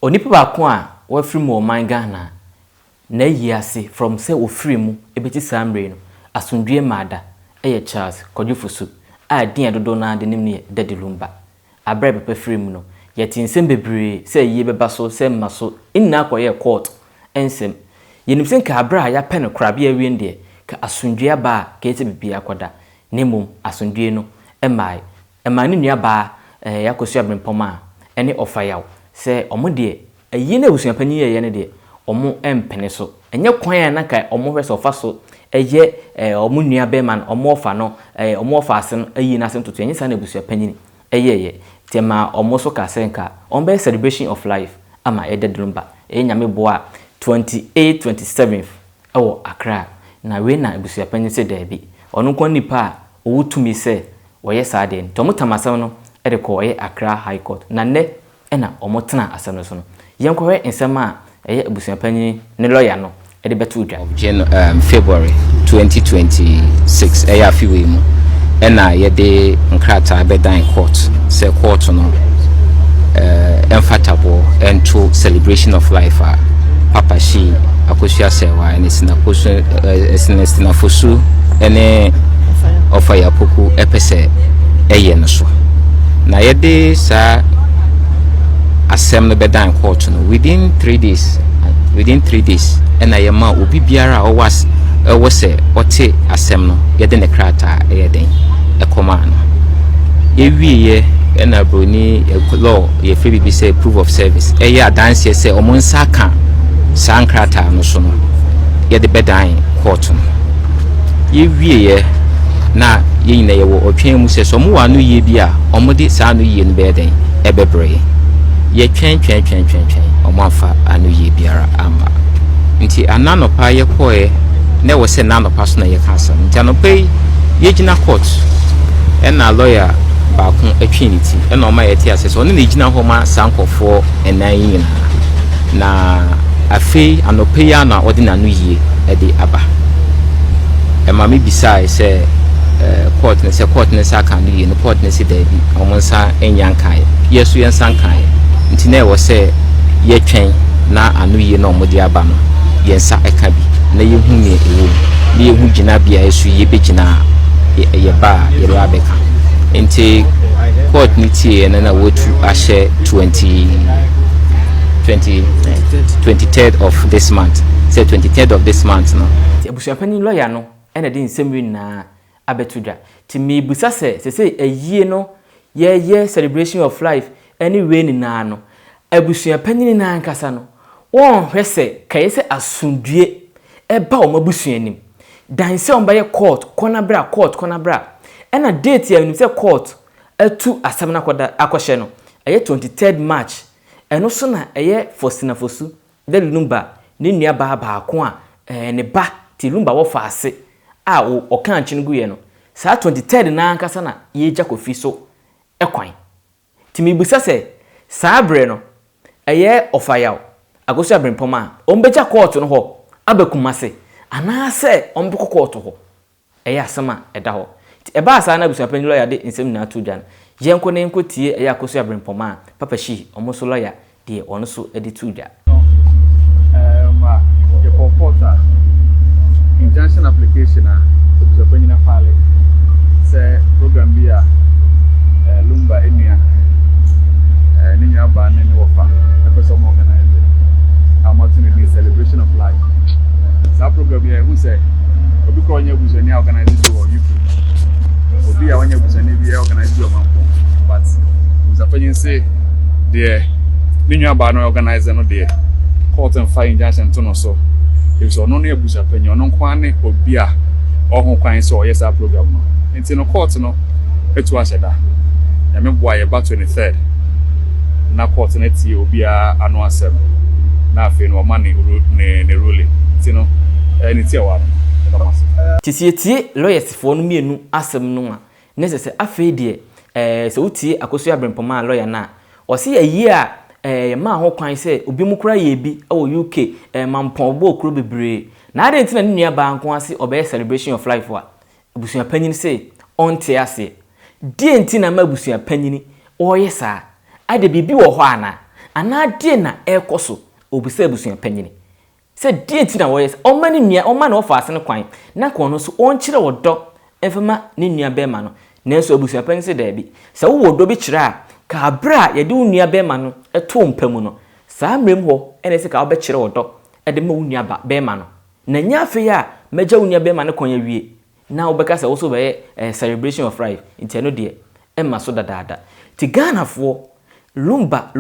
onipa ba ko a wa free mu oman Ghana na yi ase from say o free mu ebeti samre no asundue mada eye Charles Kodwofusu a din edodo na de nim ne Daddy Lumba abre pepe free mu no yeti nsem bebre say yi beba so say maso inna akoye court ensem yenim sen ka abra ya pen krabe awie ndie ka asundue ba ka ete bibi akoda nemum asundue no emai emani nua ba yakosu abrempoma ene ofayaw se omo de ayi na ebusuapanyi ye ne de omo empene so enye kwan na kai omo hwese ofa so eye omo nua be man omo ofa no omo ofa ase no ayi na se ntoto enye sa na ebusuapanyi eye tema omo so ka senka on be celebration of life ama Daddy Lumba nyame boa 28 27th ewo Accra na we na ebusuapanyi se da bi ono kon nipa owutumi se woye saade ntomo tamasam no ede ko woye Accra High Court na ne ena omotena asem no so no yenkwe ensema eye ebusuapanyi ne lawyer no ede betu dwa February 2026 eye afiwe mu ena yede nkrata bedan court se court no emfatable into celebration of life papa shi akosua sewa ene sina fosu ene ofaya poku epese eye no so na yede sa asem no bedan court no within 3 days ena yema obi biara o se ote asem no yede ne krata eyeden ekoma no yewie ena broni law ye free bi say proof of service eya dance say omonsa ka sankrata no so no yede bedan court no yewie na yeyina ye wo otwen mu se so mo wa no ye bi a omode sa no ye no beden ebebre ye twen omo afa anu ye biara ama nti ananopa ye koe na wo se nanopa so na ye kasa nti anopa ye gina court ena lawyer ba ko atwiniti ena o ma ye ti ase so ne gina ho ma sankofo enan yina na afi anopa ya na odi na anu ye ede aba ema me bisai se court ne sa kan ye no court ne se da bi omo nsa enyankan yesu yensankan nti na wo se ye twen na anu ye na omodi aba no yensa eka bi na yehu ne ewo na yehu gina bia yesu ye begina ye ba ye ra beka nti court ni tie na wotu ahye 23rd of this month say 23rd of this month no ebusuapani lawyer no ena de nsemi na abetudwa ti me busa se ayie no ye celebration of life anyway ni na no abusuapani na ankasa no won hwese kayese asundue eba o mabusuanim dan se on baye court kona bra ena date ya ni se court atu asem na koda akohye no eye 23rd March eno so na eye Fosina Fosu Daddy Lumba ni nua ba ko a ne ba ti Lumba wo fa ase a o kan chingu ye no sa 23rd na ankasa na ye jakofi so ekwan ti me busa se sabre no eye ofayaw agosu abrempoma ombeja court no ho abakumase anase ombeko court ho eye asema eda ho ti eba asa na busuapanyi lawyer de nsem na atudwan yenko ne enko tie eye agosu abrempoma papa shi omoso lawyer de ono so edi tudwa ye portal injunction application busuapanyi na file se program bia Lumba enua ninya ba ne wofa epeso mo organize opportunity celebration of life that program here who say obi ko nya buzani organize it over UK obi a wanya buzani bi organize it over Mampo but busuapanyi say there ninya ba no organize no there court and fire injunction to no so if so no na busuapanyi ono kwane obi a ohun kwan so yes that program no nti no court no etu aseda ya me boa ye ba 23rd na court na tie obi a anu asem na afi no ma ne ruling nti no ni tie wa no tie lawyers fo no mienu asem no a necessary afi de se utie akosu abrempoma lawyer na o se ayi a ma ho kwan se obi mu kura ye bi o UK mampon bo okro bebre na ade ntina ne nua ba nko ase obey celebration of life wa busuapanyin se onte ase die ntina ma busuapanyin o yesa ade bibi wo ho ana ana die na ekoso obisa abusua panyini se die nti na wo yes oma ne nua oma na ofa asene kwan na kon no so onkyere wodo efema ne nua bema no nanso abusua panyin se da bi se wo wodo bi kyere a ka bra ye de nua bema no eto mpamu no saa mrem ho ene se ka wo be kyere wodo e de ma wo nua bema no na nya afi ya meja wo nua bema no kon ya wie na wo beka se wo so be celebration of life inteno de emma so dadaada ti Ghana fo lumba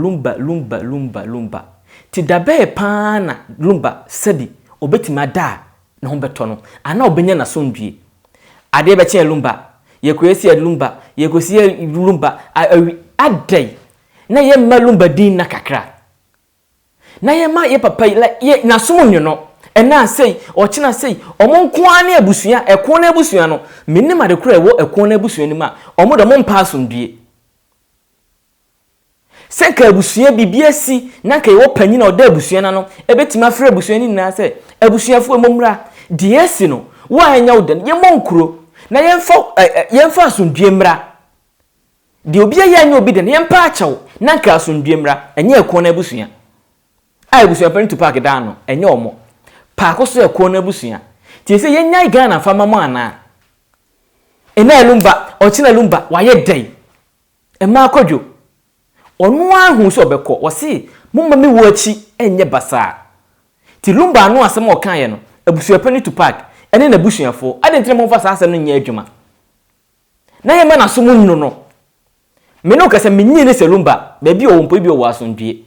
ti dabe pa na lumba sabi obetima da na ho beto no ana obenya na so ndwie ade be kye lumba ye kwesi lumba ye kosi lumba adai na ye ma lumba din na kakra na ye ma ye papa ye na so nyo no ena sei o kina sei omonko ane abusua eko na abusua no menima de kura ewo eko na abusua ni ma omo de mo mpa so ndwie senka abusua bibia si na ka ewo panyi na oda abusua na no ebetima afre abusua ni na se abusuafo emomra de esi no wo anya odan ye monkuro na yemfa asundue mra de obi aye anya obi de na yempa achaw na ka asundue mra enye eko na abusua ai abusua parent to park da no enye omo paako so eko na abusua ti se yenya Ghana fama mo ana ena lumba ochina lumba waye dai ema akodwo onu ahu so obekọ wose mumma mi wo achi enye basa ti lumba anu asem okan ye no abusua pani to park ene na abusuafo ade ntre mo fa sa asem no nya adwuma na ye ma na so munno no me no kase menyi ne se lumba ba bi o mpo bi o asondwie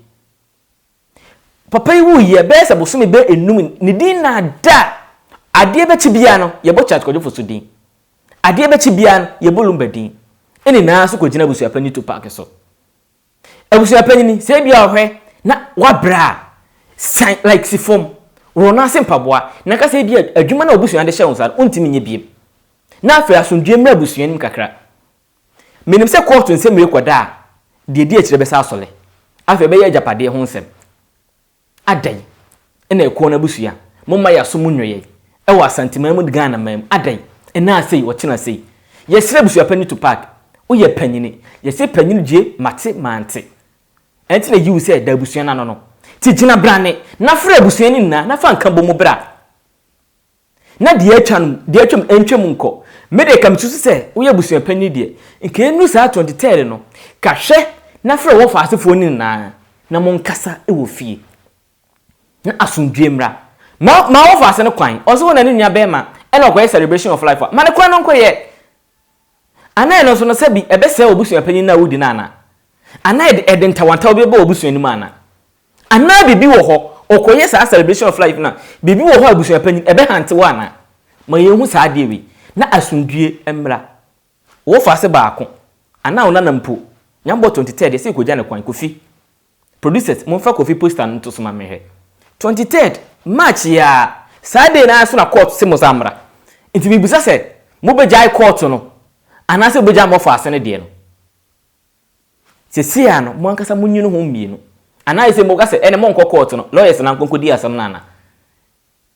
papa yi wu ye be se boso me be enum ni din na da ade be chi bia no ye bo chat kodwo foso din ade be chi bia no ye bo lumba din ene na so kogina abusua pani to park so abusua panyini se bia ohwe na wabra sign like si form rona sempaboa na ka se bia adwuma na abusua de hye wonsa ontimi nye biem na afa asondue mra abusua nim kakra menim se court nsem rekoda de de akire be sa asole afa be ye japade ho nsem adai ena eko na abusua momma ya so munwoye e wa santima mu Ghana mam adai ena sei wo kina sei ye sire abusua pani to park wo ye panyini ye se panyini je mate mante enti na yiwu se da abusua na no ti gina brane na fra abusua ni na fa nka bomu bra na de atwam entwam nko me de kam tusu se wo ye abusua panyi de nke enu sa 23 no ka hwe na fra wo fa asefo ni na mo nkasa e wo fie na asundue mra ma wo fa ase ne kwan oso wo na ne nua be ma e na okoye celebration of life ma ne kwan no nkoye ana no so no sabi ebe se obusua panyi na wudi na na ana edenta wanta obi ba obusua ni ma ana bibi wo ho okoye sa celebration of life na bibi wo ho abusua panyi ebe hante wa na ma yehu sa adewi na asundue emra wo fa se baako ana ona na mpo nyambo 23 se ko jane kwan kofi producers mo fa kofi poster nto so ma mehe 23 March ya Saturday na so na court se mo samra nti bibusa se mo be jai court no ana se be jai mo fa ase ne de no se ya no mo ankasa munyi no ho mienu ana ise mo kase ene mo nko court no lawyers na nkonko di asam na na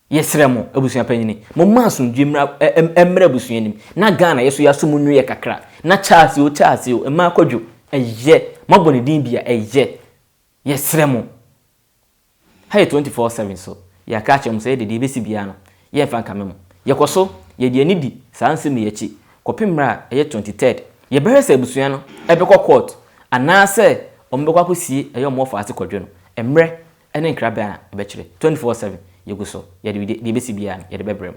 yesre mo abusua panyini mo maso dwemra emra abusua nim na Ghana yeso yaso munnu ye kakra na Charles o ema akwadwo eye mabone din bia eye yesre mo hay 24/7 so ya ka chem say de besi bia no ye fa nka memo ye koso ye de ani di sanse me yachi kopimra eye 23rd ye behese abusua no ebekọ court ana se ombekọ akosie eye omofa ase kwadwo no emre ene nkra ba ebekire 24/7 yeguso ye de besi bia ye de bebrem